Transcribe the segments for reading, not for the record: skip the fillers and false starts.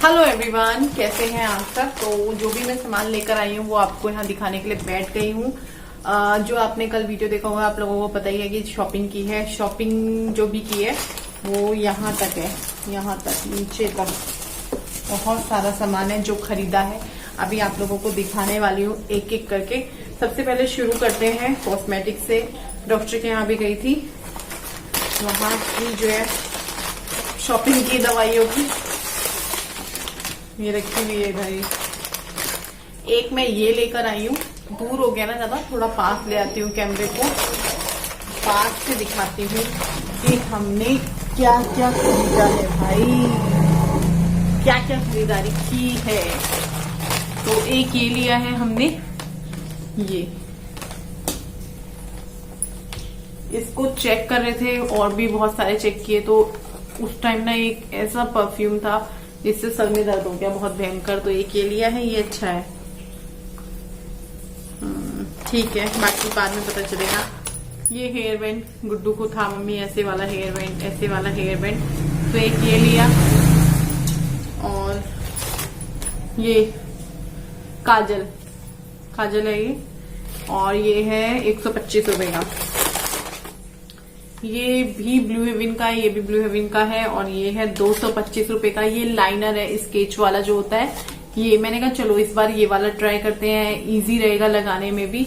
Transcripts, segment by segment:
Hello everyone, कैसे हैं आप सब। तो जो भी मैं सामान लेकर आई हूँ वो आपको यहाँ दिखाने के लिए बैठ गई हूँ। जो आपने कल वीडियो देखा होगा आप लोगों को पता ही है कि शॉपिंग की है। शॉपिंग जो भी की है वो यहाँ तक है, यहाँ तक नीचे तक बहुत सारा सामान है जो खरीदा है। अभी आप लोगों को दिखाने वाली हूँ एक एक करके। सबसे पहले शुरू करते हैं कॉस्मेटिक से। डॉक्टर के यहाँ भी गई थी, वहां की जो है शॉपिंग की दवाइयों की ये रखी हुई है भाई। एक मैं ये लेकर आई हूँ, दूर हो गया ना ज्यादा, थोड़ा पास ले आती हूँ, कैमरे को पास से दिखाती हूँ कि हमने क्या क्या खरीदा है भाई, क्या क्या खरीदारी की है। तो एक ये लिया है हमने, ये इसको चेक कर रहे थे और भी बहुत सारे चेक किए। तो उस टाइम ना एक ऐसा परफ्यूम था जिससे सर में दर्द हो गया बहुत भयंकर। तो एक ये लिया है, ये अच्छा है, ठीक है, बाकी बाद में पता चलेगा। ये हेयर बैंड गुड्डू को था, मम्मी ऐसे वाला हेयर बैंड, ऐसे वाला हेयर बैंड, तो एक ये लिया। और ये काजल है ये, और ये है 125 रुपए का। ये भी ब्लू हेवन का है, ये भी ब्लू हेवन का है, और ये है 225 रुपए का। ये लाइनर है स्केच वाला जो होता है, ये मैंने कहा चलो इस बार ये वाला ट्राई करते हैं, इजी रहेगा लगाने में भी।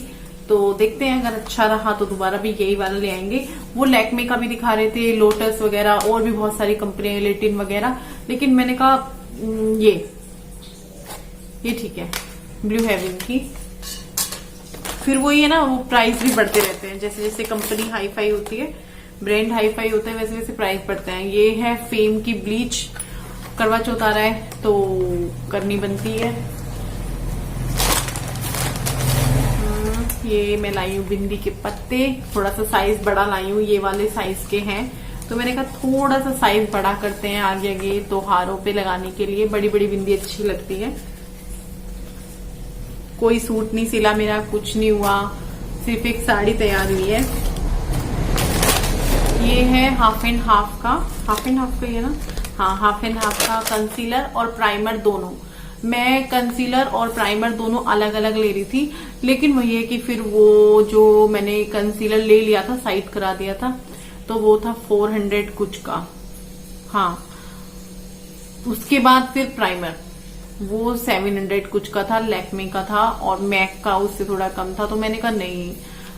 तो देखते हैं, अगर अच्छा रहा तो दोबारा भी यही वाला ले आएंगे। वो लैक्मे का भी दिखा रहे थे, लोटस वगैरह और भी बहुत सारी कंपनियां, लेटिन वगैरह, लेकिन मैंने कहा ये ठीक है ब्लू हेवन की। फिर वो ये ना, वो प्राइस भी बढ़ते रहते हैं, जैसे जैसे कंपनी हाई फाई होती है, ब्रांड हाई फाई होता है, वैसे वैसे प्राइस बढ़ते हैं। ये है फेम की ब्लीच, करवा चौथ आ रहा है तो करनी बनती है। ये मैं लाई हूँ बिंदी के पत्ते, थोड़ा सा साइज बड़ा लाई हूँ, ये वाले साइज के हैं। तो मैंने कहा थोड़ा सा साइज बड़ा करते हैं आगे आगे त्योहारों पे लगाने के लिए। बड़ी बड़ी बिंदी अच्छी लगती है। कोई सूट नहीं सिला मेरा, कुछ नहीं हुआ, सिर्फ एक साड़ी तैयार हुई है। ये है हाफ एंड हाफ का ये ना, हाँ हाफ एंड हाफ का कंसीलर और प्राइमर दोनों। मैं कंसीलर और प्राइमर दोनों अलग अलग ले रही थी, लेकिन वही है कि फिर वो जो मैंने कंसीलर ले लिया था, साइड करा दिया था, तो वो था 400 कुछ का। हाँ, उसके बाद फिर प्राइमर वो 700 कुछ का था, लैक्मे का था, और मैक का उससे थोड़ा कम था। तो मैंने कहा नहीं,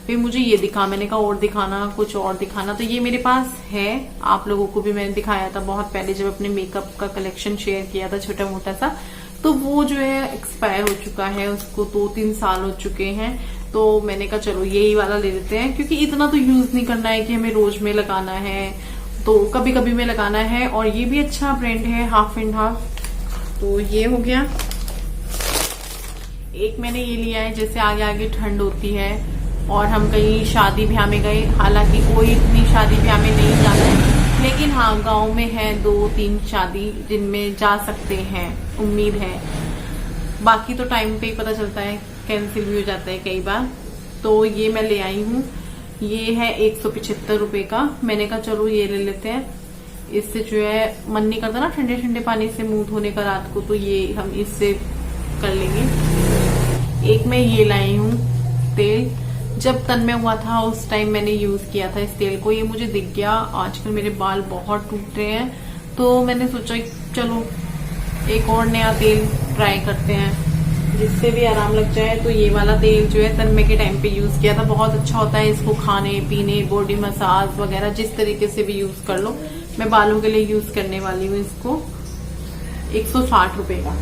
फिर मुझे ये दिखा, मैंने कहा और दिखाना, कुछ और दिखाना। तो ये मेरे पास है, आप लोगों को भी मैंने दिखाया था बहुत पहले जब अपने मेकअप का कलेक्शन शेयर किया था छोटा मोटा सा। तो वो जो है एक्सपायर हो चुका है, उसको 2-3 साल हो चुके हैं। तो मैंने कहा चलो यही वाला ले लेते हैं, क्योंकि इतना तो यूज नहीं करना है कि हमें रोज में लगाना है, तो कभी कभी में लगाना है। और ये भी अच्छा ब्रांड है, हाफ एंड हाफ। तो ये हो गया। एक मैंने ये लिया है, जैसे आगे आगे ठंड होती है और हम कहीं शादी ब्याह में गए, हालांकि कोई इतनी शादी ब्याह में नहीं जाना है, लेकिन हाँ गांव में है 2-3 शादी जिनमें जा सकते हैं, उम्मीद है। बाकी तो टाइम पे ही पता चलता है, कैंसिल भी हो जाता है कई बार। तो ये मैं ले आई हूँ, ये है 175 रुपए का। मैंने कहा चलो ये ले लेते हैं, इससे जो है मन नहीं करता ना ठंडे ठंडे पानी से मुंह धोने का रात को, तो ये हम इससे कर लेंगे। एक मैं ये लाई हूँ तेल, जब तन में हुआ था उस टाइम मैंने यूज किया था इस तेल को। ये मुझे दिख गया, आजकल मेरे बाल बहुत टूट रहे हैं, तो मैंने सोचा चलो एक और नया तेल ट्राई करते हैं जिससे भी आराम लग जाए। तो ये वाला तेल जो है तन्मे के टाइम पे यूज किया था, बहुत अच्छा होता है। इसको खाने पीने, बॉडी मसाज वगैरह जिस तरीके से भी यूज कर लो। मैं बालों के लिए यूज करने वाली हूँ इसको, 160 रुपए का।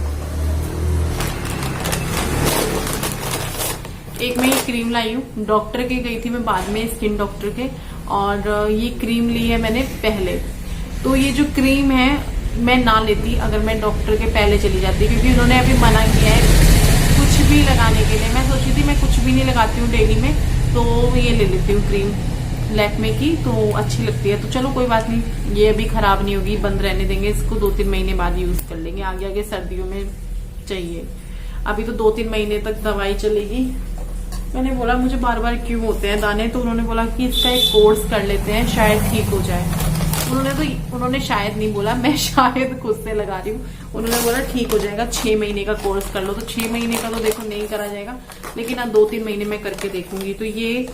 एक मैं ये क्रीम लाई हूँ, डॉक्टर के गई थी मैं बाद में, स्किन डॉक्टर के, और ये क्रीम ली है मैंने पहले। तो ये जो क्रीम है मैं ना लेती अगर मैं डॉक्टर के पहले चली जाती, क्योंकि उन्होंने अभी मना किया है कुछ भी लगाने के लिए। मैं सोची थी मैं कुछ भी नहीं लगाती हूँ डेली में, तो ये ले लेती हूँ क्रीम लैक्मे की, तो अच्छी लगती है। तो चलो कोई बात नहीं, ये अभी खराब नहीं होगी, बंद रहने देंगे इसको, 2-3 महीने बाद यूज कर लेंगे। आगे आगे सर्दियों में चाहिए, अभी तो 2-3 महीने तक दवाई चलेगी। मैंने बोला मुझे बार बार क्यों होते हैं दाने, तो उन्होंने बोला कि इसका एक कोर्स कर लेते हैं, शायद ठीक हो जाए। उन्होंने शायद नहीं बोला, मैं शायद खुद से लगा रही हूँ। उन्होंने बोला ठीक हो जाएगा, 6 महीने का कोर्स कर लो। तो 6 महीने का तो देखो नहीं करा जाएगा, लेकिन हाँ 2-3 महीने में करके देखूंगी। तो ये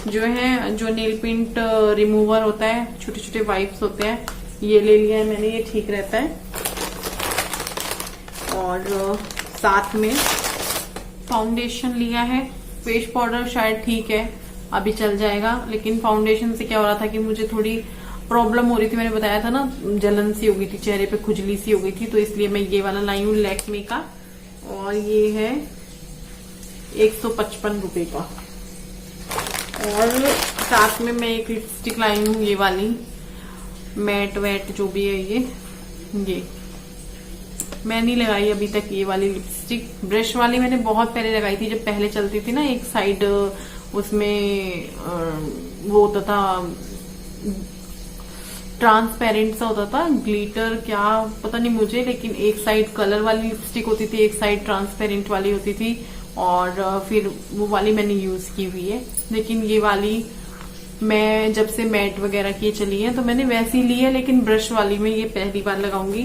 जो है, जो नेल पेंट रिमूवर होता है, छोटे छोटे वाइप्स होते हैं, ये ले लिया है मैंने, ये ठीक रहता है। और साथ में फाउंडेशन लिया है। फेस पाउडर शायद ठीक है, अभी चल जाएगा, लेकिन फाउंडेशन से क्या हो रहा था कि मुझे थोड़ी प्रॉब्लम हो रही थी। मैंने बताया था ना, जलन सी हो गई थी, चेहरे पे खुजली सी हो गई थी, तो इसलिए मैं ये वाला लाई हूँ लैक्मे का, और ये है 155 रुपए का। और साथ में मैं एक लिपस्टिक लाई हूँ, ये वाली मैट वैट जो भी है, ये मैं नहीं लगाई अभी तक ये वाली लिपस्टिक। ब्रश वाली मैंने बहुत पहले लगाई थी, जब पहले चलती थी ना, एक साइड उसमें वो होता था, ट्रांसपेरेंट सा होता था, ग्लिटर क्या पता नहीं मुझे, लेकिन एक साइड कलर वाली लिपस्टिक होती थी, एक साइड ट्रांसपेरेंट वाली होती थी, और फिर वो वाली मैंने यूज की हुई है। लेकिन ये वाली मैं जब से मैट वगैरह की चली है तो मैंने वैसी ली है, लेकिन ब्रश वाली में ये पहली बार लगाऊंगी।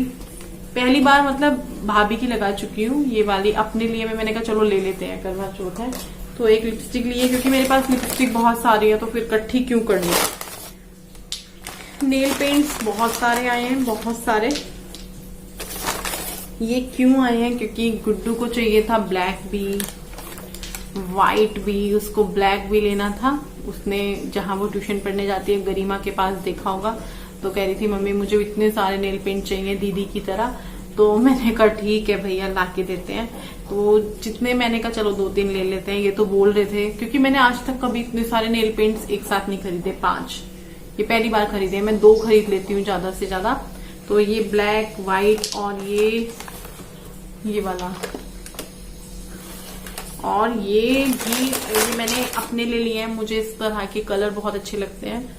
पहली बार मतलब भाभी की लगा चुकी हूँ, ये वाली अपने लिए मैंने कहा चलो ले लेते हैं, करवा चौथ है तो एक लिपस्टिक ली है, क्योंकि मेरे पास लिपस्टिक बहुत सारी है तो फिर इकट्ठी क्यों करनी। नेल पेंट्स बहुत सारे आए हैं, बहुत सारे। ये क्यों आए हैं, क्योंकि गुड्डू को चाहिए था ब्लैक भी, व्हाइट भी, उसको ब्लैक भी लेना था। उसने जहां वो ट्यूशन पढ़ने जाती है गरिमा के पास देखा होगा, तो कह रही थी मम्मी मुझे इतने सारे नेल पेंट चाहिए दीदी की तरह। तो मैंने कहा ठीक है भैया ला के देते हैं। तो जितने मैंने कहा चलो 2-3 ले लेते हैं। ये तो बोल रहे थे, क्योंकि मैंने आज तक कभी इतने सारे नेल पेंट्स एक साथ नहीं खरीदे, 5 ये पहली बार खरीदे। मैं 2 खरीद लेती हूँ ज्यादा से ज्यादा। तो ये ब्लैक, व्हाइट और ये वाला, और ये भी ये मैंने अपने ले लिए हैं। मुझे इस तरह के कलर बहुत अच्छे लगते हैं,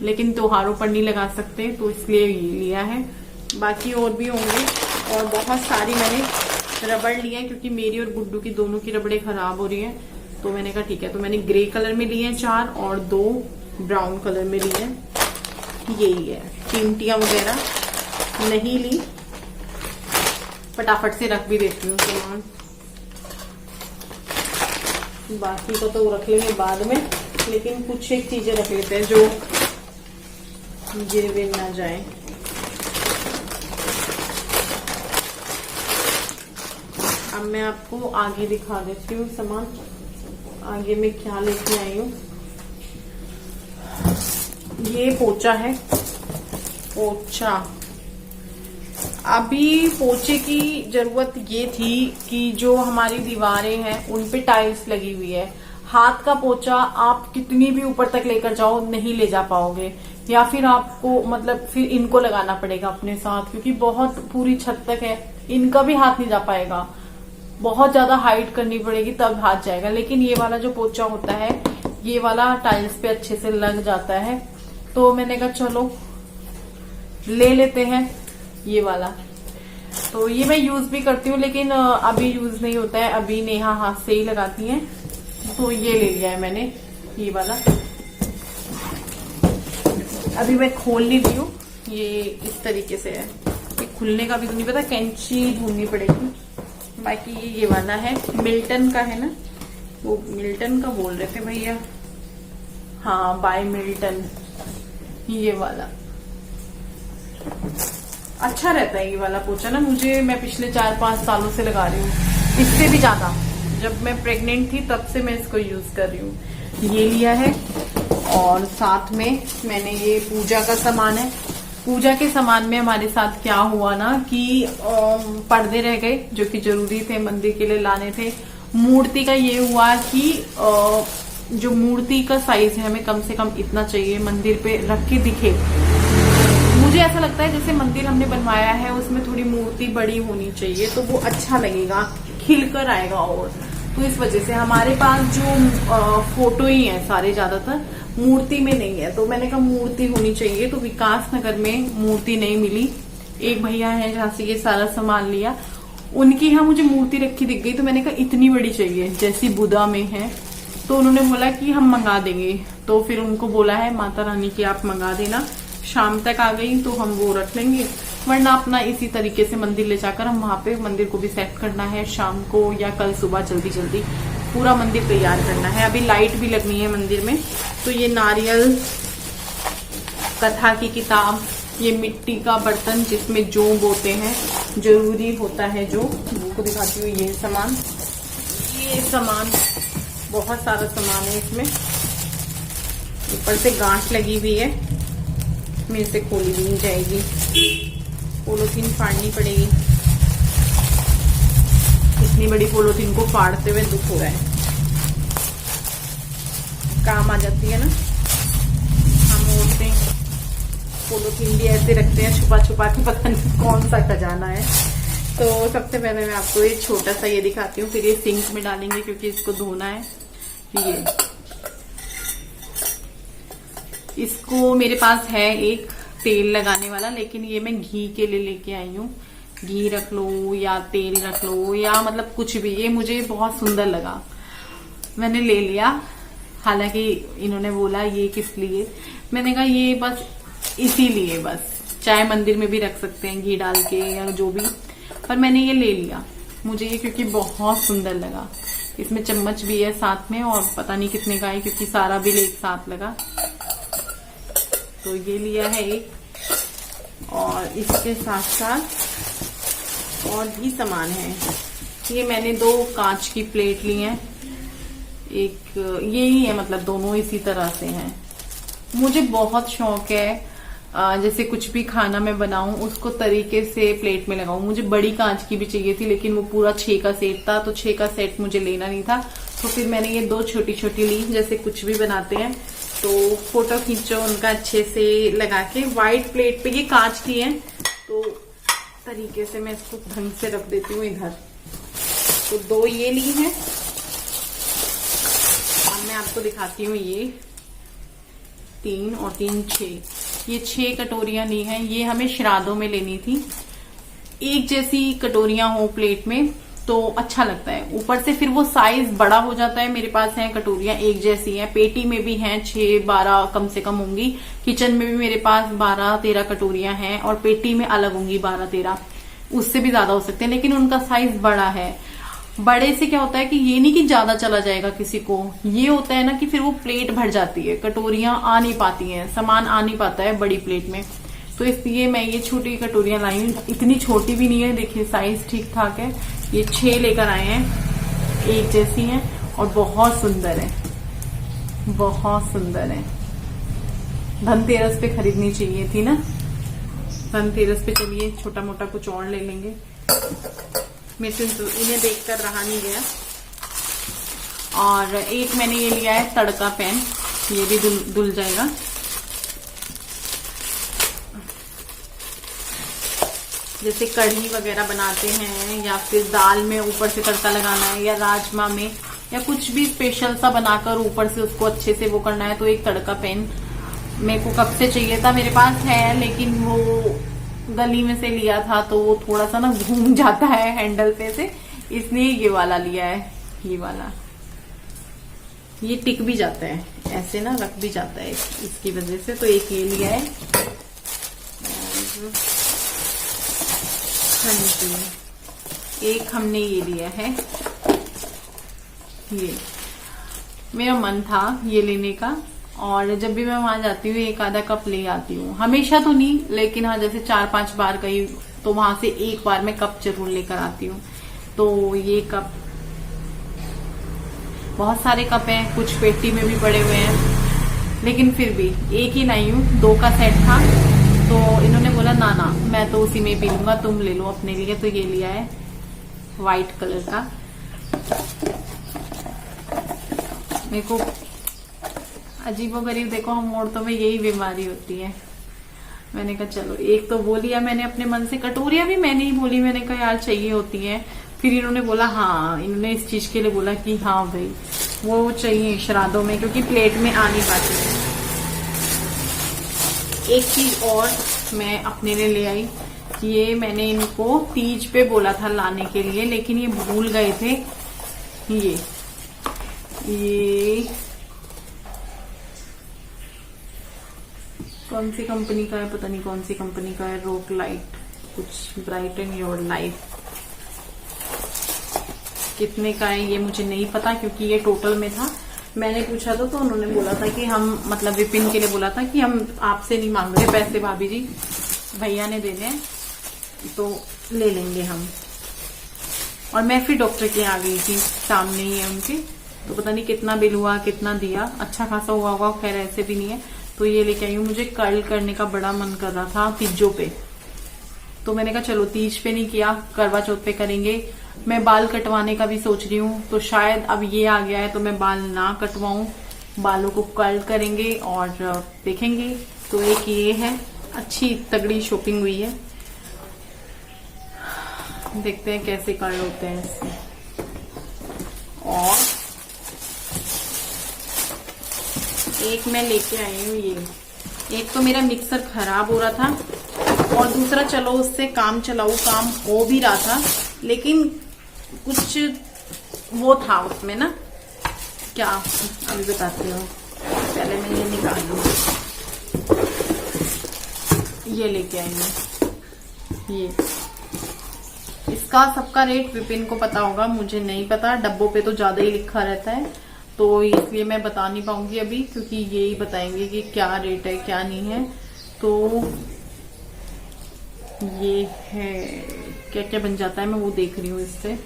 लेकिन त्योहारों पर नहीं लगा सकते, तो इसलिए ये लिया है। बाकी और भी होंगे, और बहुत सारी मैंने रबड़ लिया है, क्योंकि मेरी और गुड्डू की दोनों की रबड़े खराब हो रही हैं। तो मैंने कहा ठीक है, तो मैंने ग्रे कलर में लिए हैं 4 और 2 ब्राउन कलर में लिए हैं। यही है, चिमटियां वगैरह नहीं ली, फटाफट से रख भी देती हूँ सामान। बाकी को तो रख लेंगे बाद में, लेकिन कुछ एक चीजें रख लेते हैं जो गिर ना जाए। अब मैं आपको आगे दिखा देती हूँ सामान, आगे में क्या लेके आई हूँ। ये पोचा है, पोचा। अभी पोचे की जरूरत ये थी कि जो हमारी दीवारें हैं उन पे टाइल्स लगी हुई है। हाथ का पोचा आप कितनी भी ऊपर तक लेकर जाओ नहीं ले जा पाओगे, या फिर आपको मतलब फिर इनको लगाना पड़ेगा अपने साथ, क्योंकि बहुत पूरी छत तक है, इनका भी हाथ नहीं जा पाएगा। बहुत ज्यादा हाइट करनी पड़ेगी तब हाथ जाएगा। लेकिन ये वाला जो पोचा होता है, ये वाला टाइल्स पे अच्छे से लग जाता है। तो मैंने कहा चलो ले लेते हैं ये वाला। तो ये मैं यूज भी करती हूँ, लेकिन अभी यूज नहीं होता है, अभी नेहा हाथ से ही लगाती हैं। तो ये ले लिया है मैंने, ये वाला। अभी मैं खोल नहीं दी हूँ, ये इस तरीके से है। ये खुलने का भी तो नहीं पता, कैंची ढूंढनी पड़ेगी। बाकी ये वाला है, मिल्टन का है ना, वो मिल्टन का बोल रहे थे भैया, हाँ बाय मिल्टन। ये वाला अच्छा रहता है, ये वाला पोछा ना। मैं पिछले 4-5 सालों से लगा रही हूँ, इससे भी ज्यादा। जब मैं प्रेग्नेंट थी तब से मैं इसको यूज कर रही हूँ। ये लिया है, और साथ में मैंने ये पूजा का सामान है। पूजा के सामान में हमारे साथ क्या हुआ ना कि पर्दे रह गए जो कि जरूरी थे, मंदिर के लिए लाने थे। मूर्ति का ये हुआ कि जो मूर्ति का साइज है हमें कम से कम इतना चाहिए, मंदिर पे रख के दिखे। मुझे ऐसा लगता है जैसे मंदिर हमने बनवाया है उसमें थोड़ी मूर्ति बड़ी होनी चाहिए, तो वो अच्छा लगेगा, खिलकर आएगा। और तो इस वजह से हमारे पास जो फोटो ही है सारे, ज्यादातर मूर्ति में नहीं है। तो मैंने कहा मूर्ति होनी चाहिए, तो विकास नगर में मूर्ति नहीं मिली। एक भैया है जहाँ से ये सारा सामान लिया, उनकी यहाँ मुझे मूर्ति रखी दिख गई। तो मैंने कहा इतनी बड़ी चाहिए जैसी बुधा में है। तो उन्होंने बोला कि हम मंगा देंगे। तो फिर उनको बोला है माता रानी की आप मंगा देना, शाम तक आ गई तो हम वो रख लेंगे, वरना अपना इसी तरीके से मंदिर ले जाकर हम वहां पे मंदिर को भी सेट करना है शाम को या कल सुबह जल्दी जल्दी पूरा मंदिर तैयार करना है। अभी लाइट भी लगनी है मंदिर में। तो ये नारियल, कथा की किताब, ये मिट्टी का बर्तन जिसमें जौ बोते हैं, जरूरी होता है जो, को दिखाती हूँ ये सामान, बहुत सारा सामान है इसमें। ऊपर से गांठ लगी हुई है, मेरे से खोली भी नहीं जाएगी, पॉलीथीन फाड़नी पड़ेगी। इतनी बड़ी पॉलीथीन को फाड़ते हुए दुख हो रहा है। काम आ जाती है ना, हम औरतें पॉलीथीन भी ऐसे रखते हैं छुपा छुपा के, पता नहीं कौन सा खजाना है। तो सबसे पहले मैं आपको ये छोटा सा ये दिखाती हूँ, फिर ये सिंक में डालेंगे क्योंकि इसको धोना है। ये इसको मेरे पास है एक तेल लगाने वाला, लेकिन ये मैं घी के लिए लेके आई हूँ। घी रख लो या तेल रख लो या मतलब कुछ भी, ये मुझे बहुत सुंदर लगा, मैंने ले लिया। हालांकि इन्होंने बोला ये किस लिए, मैंने कहा ये बस इसीलिए, बस चाय मंदिर में भी रख सकते हैं घी डाल के या जो भी, पर मैंने ये ले लिया मुझे ये क्योंकि बहुत सुंदर लगा। इसमें चम्मच भी है साथ में, और पता नहीं कितने का है क्योंकि सारा बिल एक साथ लगा। तो ये लिया है एक, और इसके साथ साथ और भी सामान है। ये मैंने 2 कांच की प्लेट ली हैं, एक यही है, मतलब दोनों इसी तरह से हैं। मुझे बहुत शौक है जैसे कुछ भी खाना मैं बनाऊं उसको तरीके से प्लेट में लगाऊं। मुझे बड़ी कांच की भी चाहिए थी, लेकिन वो पूरा 6 का सेट था, तो 6 का सेट मुझे लेना नहीं था, तो फिर मैंने ये 2 छोटी छोटी ली। जैसे कुछ भी बनाते हैं तो फोटो खींचो उनका अच्छे से लगा के। व्हाइट प्लेट पे ये कांच की है, तो तरीके से मैं इसको ढंग से रख देती हूँ इधर। तो 2 ये ली हैं, और मैं आपको दिखाती हूँ ये 3 और 3 6, ये 6 कटोरियां ली हैं। ये हमें श्राद्धों में लेनी थी। एक जैसी कटोरियां हो प्लेट में तो अच्छा लगता है, ऊपर से फिर वो साइज बड़ा हो जाता है। मेरे पास है कटोरियां एक जैसी हैं, पेटी में भी हैं 6-12 कम से कम होंगी, किचन में भी मेरे पास 12-13 कटोरियां हैं, और पेटी में अलग होंगी 12-13, उससे भी ज्यादा हो सकते हैं, लेकिन उनका साइज बड़ा है। बड़े से क्या होता है कि ये नहीं कि ज्यादा चला जाएगा किसी को, ये होता है ना कि फिर वो प्लेट भर जाती है, कटोरियां आ नहीं पाती हैं, सामान आ नहीं पाता है बड़ी प्लेट में। तो इसलिए मैं ये छोटी कटोरियां लाई हूँ। इतनी छोटी भी नहीं है, देखिए साइज ठीक ठाक है। ये 6 लेकर आए हैं, एक जैसी हैं और बहुत सुंदर है, बहुत सुंदर है। धनतेरस पे खरीदनी चाहिए थी ना, धनतेरस पे। चलिए छोटा मोटा कुछ और ले लेंगे, मेरे से इन्हें देखकर रहा नहीं गया। और एक मैंने ये लिया है तड़का पैन, ये भी धुल जाएगा। जैसे कढ़ी वगैरह बनाते हैं या फिर दाल में ऊपर से तड़का लगाना है, या राजमा में, या कुछ भी स्पेशल सा बनाकर ऊपर से उसको अच्छे से वो करना है, तो एक तड़का पैन मेरे को कब से चाहिए था। मेरे पास है, लेकिन वो गली में से लिया था तो वो थोड़ा सा ना घूम जाता है हैंडल पे से, इसलिए ये वाला लिया है। ये वाला ये टिक भी जाता है, ऐसे ना रख भी जाता है इसकी वजह से, तो एक ये लिया है। हाँ जी, एक हमने ये लिया है। ये मेरा मन था ये लेने का, और जब भी मैं वहां जाती हूँ 1-आधा कप ले आती हूँ। हमेशा तो नहीं, लेकिन हाँ जैसे 4-5 बार गई तो वहां से एक बार मैं कप जरूर लेकर आती हूँ। तो ये कप, बहुत सारे कप हैं, कुछ पेटी में भी पड़े हुए हैं, लेकिन फिर भी एक ही लाई हूँ। 2 का सेट था, तो इन्होंने बोला ना ना मैं तो उसी में पी लूंगा, तुम ले लो अपने लिए। तो ये लिया है व्हाइट कलर का। मेरे को अजीबोगरीब, देखो हम औरतों में यही बीमारी होती है। मैंने कहा चलो एक तो वो लिया मैंने अपने मन से। कटोरियां भी मैंने ही बोली, मैंने कहा यार चाहिए होती है। फिर इन्होंने बोला हाँ, इन्होंने इस चीज के लिए बोला कि हाँ भाई वो चाहिए श्राद्धों में, क्योंकि प्लेट में आ नहीं पाती है। एक चीज और मैं अपने लिए ले आई, ये मैंने इनको तीज पे बोला था लाने के लिए, लेकिन ये भूल गए थे। ये कौन सी कंपनी का है, पता नहीं कौन सी कंपनी का है। रोक लाइट, कुछ ब्राइटन योर लाइफ। कितने का है ये मुझे नहीं पता, क्योंकि ये टोटल में था। मैंने पूछा तो उन्होंने बोला था कि हम, मतलब विपिन के लिए बोला था कि हम आपसे नहीं मांग रहे पैसे, भाभी जी भैया ने देने हैं तो ले लेंगे हम। और मैं फिर डॉक्टर के यहाँ आ गई थी, सामने ही है उनके, तो पता नहीं कितना बिल हुआ, कितना दिया, अच्छा खासा हुआ होगा, खैर ऐसे भी नहीं है। तो ये लेके आई हूँ। मुझे कर्ल करने का बड़ा मन कर रहा था तीजों पे, तो मैंने कहा चलो तीज पे नहीं किया, करवा चौथ पे करेंगे। मैं बाल कटवाने का भी सोच रही हूँ, तो शायद अब ये आ गया है तो मैं बाल ना कटवाऊं, बालों को कर्ल करेंगे और देखेंगे। तो एक ये है, अच्छी तगड़ी शॉपिंग हुई है, देखते हैं कैसे कर्ल होते हैं इससे। और एक मैं लेके आई हूँ ये, एक तो मेरा मिक्सर खराब हो रहा था और दूसरा चलो उससे काम चलाऊ काम हो भी रहा था, लेकिन कुछ वो था उसमें ना, क्या अभी बताती हूँ, पहले मैं ये निकाल लूँ। ये लेके आई हूँ ये, इसका सबका रेट विपिन को पता होगा, मुझे नहीं पता। डब्बों पे तो ज्यादा ही लिखा रहता है, तो इसलिए मैं बता नहीं पाऊंगी अभी, क्योंकि ये ही बताएंगे कि क्या रेट है क्या नहीं है। तो ये है, क्या क्या बन जाता है मैं वो देख रही हूँ इससे।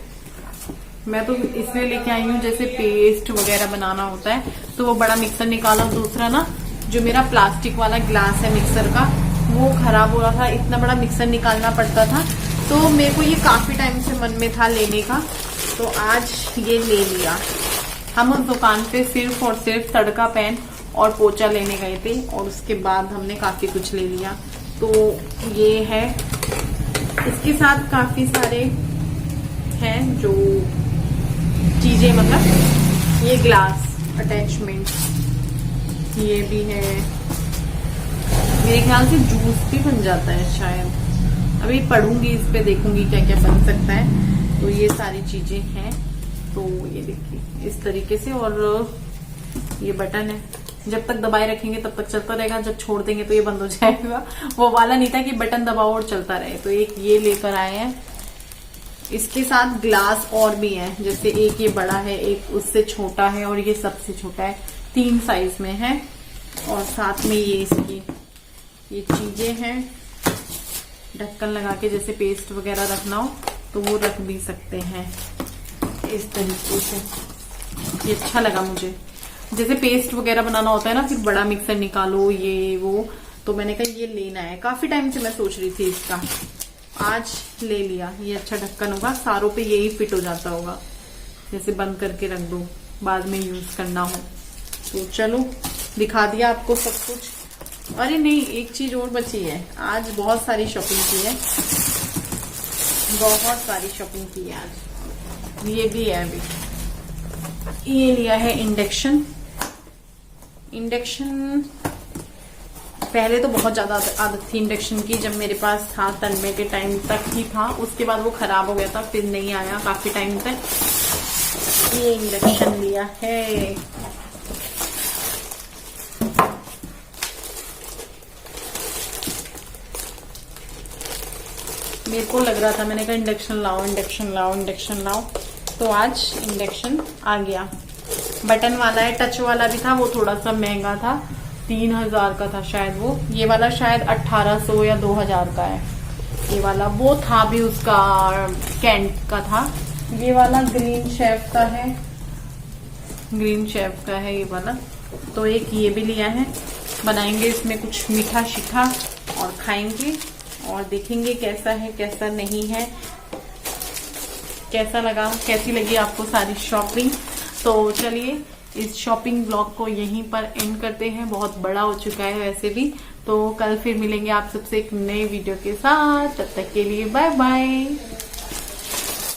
मैं तो इसलिए लेके आई हूँ, जैसे पेस्ट वगैरह बनाना होता है तो वो बड़ा मिक्सर निकाला। दूसरा ना, जो मेरा प्लास्टिक वाला ग्लास है मिक्सर का, वो खराब हो रहा था, इतना बड़ा मिक्सर निकालना पड़ता था, तो मेरे को ये काफी टाइम से मन में था लेने का, तो आज ये ले लिया। हम उस दुकान पे सिर्फ और सिर्फ तड़का पैन और पोचा लेने गए थे, और उसके बाद हमने काफी कुछ ले लिया। तो ये है, इसके साथ काफी सारे हैं जो चीजें, मतलब ये ग्लास अटैचमेंट, ये भी है, मेरे ख्याल से जूस भी बन जाता है शायद, अभी पढ़ूंगी इस पे, देखूंगी क्या क्या बन सकता है। तो ये सारी चीजें हैं। तो ये देखिए इस तरीके से, और ये बटन है, जब तक दबाए रखेंगे तब तक चलता रहेगा, जब छोड़ देंगे तो ये बंद हो जाएगा। वो वाला नहीं था कि बटन दबाओ और चलता रहे। तो एक ये लेकर आए हैं, इसके साथ ग्लास और भी हैं, जैसे एक ये बड़ा है, एक उससे छोटा है और ये सबसे छोटा है, 3 साइज में है। और साथ में ये इसकी ये चीजें हैं, ढक्कन लगा के जैसे पेस्ट वगैरह रखना हो तो वो रख भी सकते हैं इस तरीके से। ये अच्छा लगा मुझे, जैसे पेस्ट वगैरह बनाना होता है ना, फिर बड़ा मिक्सर निकालो ये वो, तो मैंने कहा ये लेना है। काफी टाइम से मैं सोच रही थी इसका, आज ले लिया। ये अच्छा ढक्कन होगा, सारों पे यही फिट हो जाता होगा, जैसे बंद करके रख दो बाद में यूज करना हो। तो चलो दिखा दिया आपको सब कुछ। अरे नहीं, एक चीज और बची है, आज बहुत सारी शॉपिंग की है, बहुत सारी शॉपिंग की है आज। ये भी है, अभी ये लिया है इंडक्शन। पहले तो बहुत ज्यादा आदत थी इंडक्शन की, जब मेरे पास था तन्मय के टाइम तक ही था, उसके बाद वो खराब हो गया था, फिर नहीं आया काफी टाइम तक। ये इंडक्शन लिया है, मेरे को लग रहा था, मैंने कहा इंडक्शन लाओ इंडक्शन लाओ इंडक्शन लाओ, तो आज इंडक्शन आ गया। बटन वाला है, टच वाला भी था, वो थोड़ा सा महंगा था, 3000 का था शायद वो। ये वाला शायद 1800 या 2000 का है ये वाला। वो था भी उसका कैंट का था। ये वाला ग्रीन शेफ का है, ग्रीन शेफ का है ये वाला। तो एक ये भी लिया है, बनाएंगे इसमें कुछ मीठा शीठा और खाएंगे और देखेंगे कैसा है कैसा नहीं है, कैसा लगा, कैसी लगी आपको सारी शॉपिंग। तो चलिए इस शॉपिंग ब्लॉग को यहीं पर एंड करते हैं, बहुत बड़ा हो चुका है वैसे भी। तो कल फिर मिलेंगे आप सबसे एक नए वीडियो के साथ, तब तक के लिए बाय बाय।